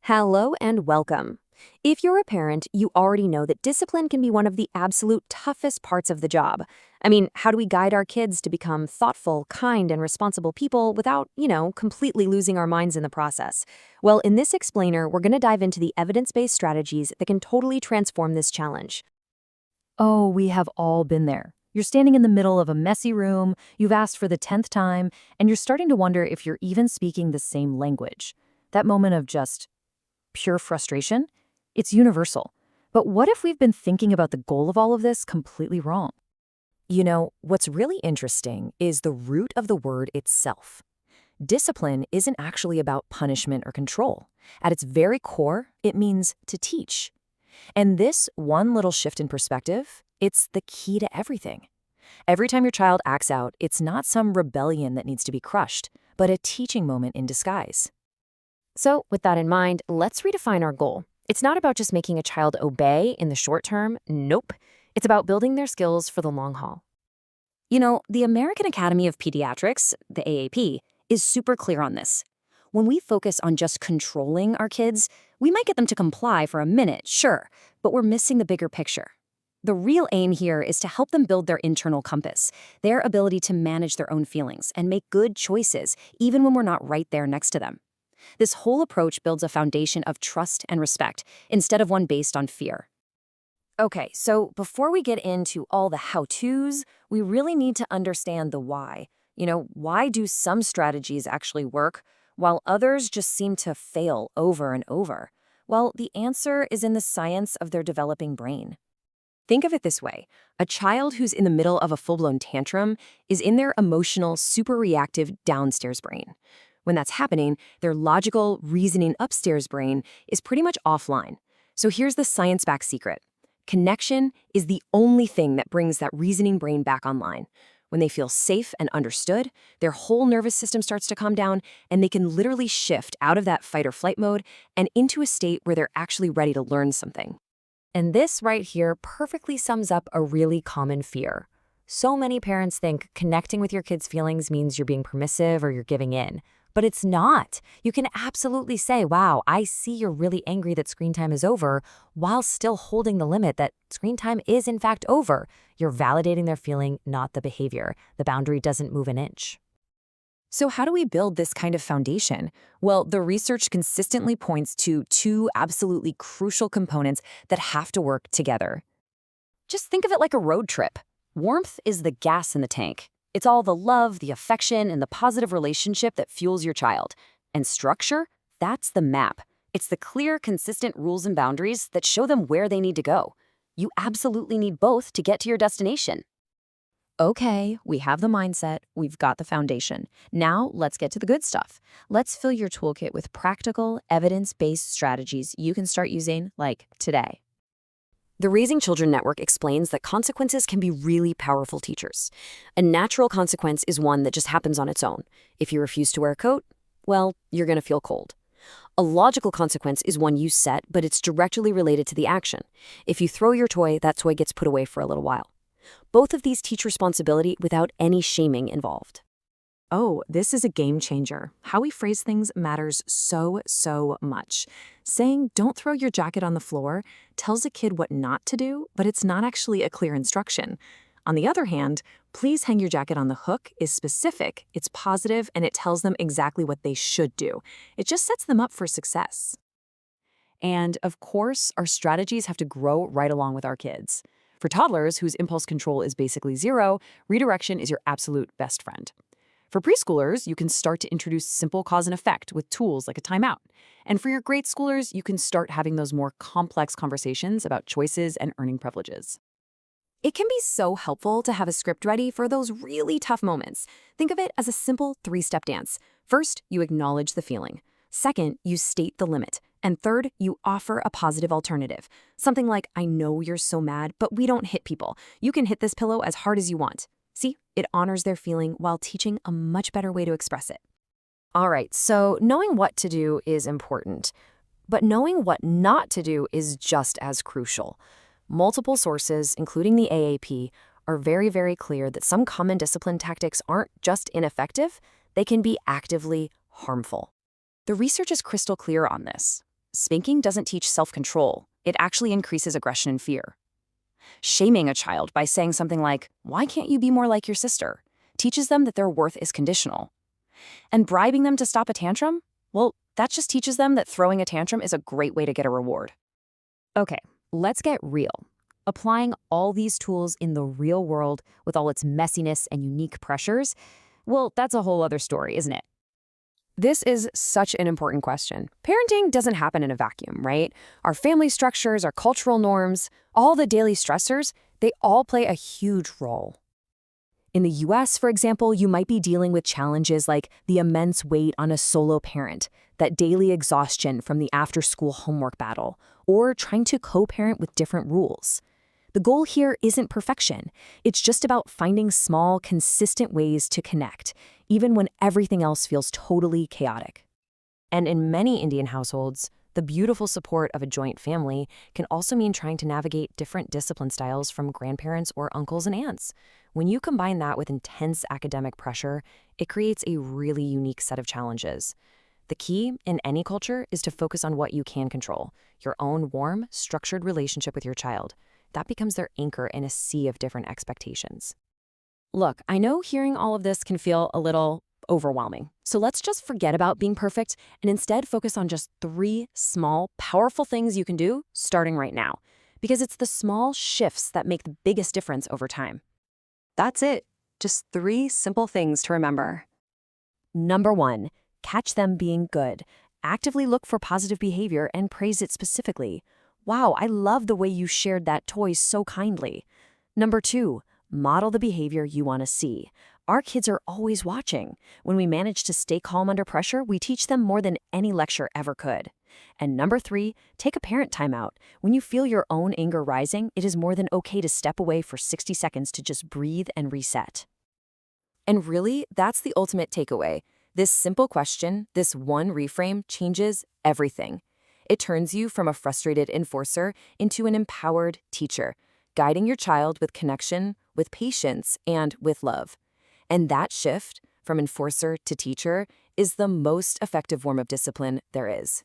Hello and welcome. If you're a parent, you already know that discipline can be one of the absolute toughest parts of the job. I mean, how do we guide our kids to become thoughtful, kind, and responsible people without, completely losing our minds in the process? Well, in this explainer, we're going to dive into the evidence-based strategies that can totally transform this challenge. Oh, we have all been there. You're standing in the middle of a messy room, you've asked for the 10th time, and you're starting to wonder if you're even speaking the same language. That moment of just pure frustration? It's universal. But what if we've been thinking about the goal of all of this completely wrong? What's really interesting is the root of the word itself. Discipline isn't actually about punishment or control. At its very core, it means to teach. And this one little shift in perspective, it's the key to everything. Every time your child acts out, it's not some rebellion that needs to be crushed, but a teaching moment in disguise. So, with that in mind, let's redefine our goal. It's not about just making a child obey in the short term. Nope. It's about building their skills for the long haul. The American Academy of Pediatrics, the AAP, is super clear on this. When we focus on just controlling our kids, we might get them to comply for a minute, sure, but we're missing the bigger picture. The real aim here is to help them build their internal compass, their ability to manage their own feelings and make good choices, even when we're not right there next to them. This whole approach builds a foundation of trust and respect, instead of one based on fear. Okay, so before we get into all the how-tos, we really need to understand the why. Why do some strategies actually work, while others just seem to fail over and over? Well, the answer is in the science of their developing brain. Think of it this way. A child who's in the middle of a full-blown tantrum is in their emotional, super reactive downstairs brain. When that's happening, their logical, reasoning upstairs brain is pretty much offline. So here's the science-backed secret. Connection is the only thing that brings that reasoning brain back online. When they feel safe and understood, their whole nervous system starts to calm down, and they can literally shift out of that fight or flight mode and into a state where they're actually ready to learn something. And this right here perfectly sums up a really common fear. So many parents think connecting with your kids' feelings means you're being permissive or you're giving in. But it's not. You can absolutely say, wow, I see you're really angry that screen time is over, while still holding the limit that screen time is in fact over. You're validating their feeling, not the behavior. The boundary doesn't move an inch. So how do we build this kind of foundation? Well, the research consistently points to two absolutely crucial components that have to work together. Just think of it like a road trip. Warmth is the gas in the tank. It's all the love, the affection, and the positive relationship that fuels your child. And structure, that's the map. It's the clear, consistent rules and boundaries that show them where they need to go. You absolutely need both to get to your destination. Okay, we have the mindset, we've got the foundation. Now let's get to the good stuff. Let's fill your toolkit with practical, evidence-based strategies you can start using, like today. The Raising Children Network explains that consequences can be really powerful teachers. A natural consequence is one that just happens on its own. If you refuse to wear a coat, well, you're going to feel cold. A logical consequence is one you set, but it's directly related to the action. If you throw your toy, that toy gets put away for a little while. Both of these teach responsibility without any shaming involved. Oh, this is a game changer. How we phrase things matters so much. Saying, don't throw your jacket on the floor, tells a kid what not to do, but it's not actually a clear instruction. On the other hand, please hang your jacket on the hook is specific, it's positive, and it tells them exactly what they should do. It just sets them up for success. And of course, our strategies have to grow right along with our kids. For toddlers whose impulse control is basically zero, redirection is your absolute best friend. For preschoolers, you can start to introduce simple cause and effect with tools like a timeout. And for your grade schoolers, you can start having those more complex conversations about choices and earning privileges. It can be so helpful to have a script ready for those really tough moments. Think of it as a simple 3-step dance. First, you acknowledge the feeling. Second, you state the limit. And third, you offer a positive alternative. Something like, I know you're so mad, but we don't hit people. You can hit this pillow as hard as you want. See, it honors their feeling while teaching a much better way to express it. All right, so knowing what to do is important, but knowing what not to do is just as crucial. Multiple sources, including the AAP, are very clear that some common discipline tactics aren't just ineffective, they can be actively harmful. The research is crystal clear on this. Spanking doesn't teach self-control. It actually increases aggression and fear. Shaming a child by saying something like, "Why can't you be more like your sister?" teaches them that their worth is conditional. And bribing them to stop a tantrum? Well, that just teaches them that throwing a tantrum is a great way to get a reward. Okay, let's get real. Applying all these tools in the real world with all its messiness and unique pressures, well, that's a whole other story, isn't it? This is such an important question. Parenting doesn't happen in a vacuum, right? Our family structures, our cultural norms, all the daily stressors, they all play a huge role. In the US, for example, you might be dealing with challenges like the immense weight on a solo parent, that daily exhaustion from the after-school homework battle, or trying to co-parent with different rules. The goal here isn't perfection. It's just about finding small, consistent ways to connect, even when everything else feels totally chaotic. And in many Indian households, the beautiful support of a joint family can also mean trying to navigate different discipline styles from grandparents or uncles and aunts. When you combine that with intense academic pressure, it creates a really unique set of challenges. The key in any culture is to focus on what you can control, your own warm, structured relationship with your child. That becomes their anchor in a sea of different expectations. Look, I know hearing all of this can feel a little overwhelming. So let's just forget about being perfect and instead focus on just 3 small, powerful things you can do starting right now. Because it's the small shifts that make the biggest difference over time. That's it. Just 3 simple things to remember. Number 1, catch them being good. Actively look for positive behavior and praise it specifically. Wow, I love the way you shared that toy so kindly. Number 2, model the behavior you want to see. Our kids are always watching. When we manage to stay calm under pressure, we teach them more than any lecture ever could. And number 3, take a parent timeout. When you feel your own anger rising, it is more than okay to step away for 60 seconds to just breathe and reset. And really, that's the ultimate takeaway. This simple question, this one reframe, changes everything. It turns you from a frustrated enforcer into an empowered teacher, guiding your child with connection, with patience, and with love. And that shift from enforcer to teacher is the most effective form of discipline there is.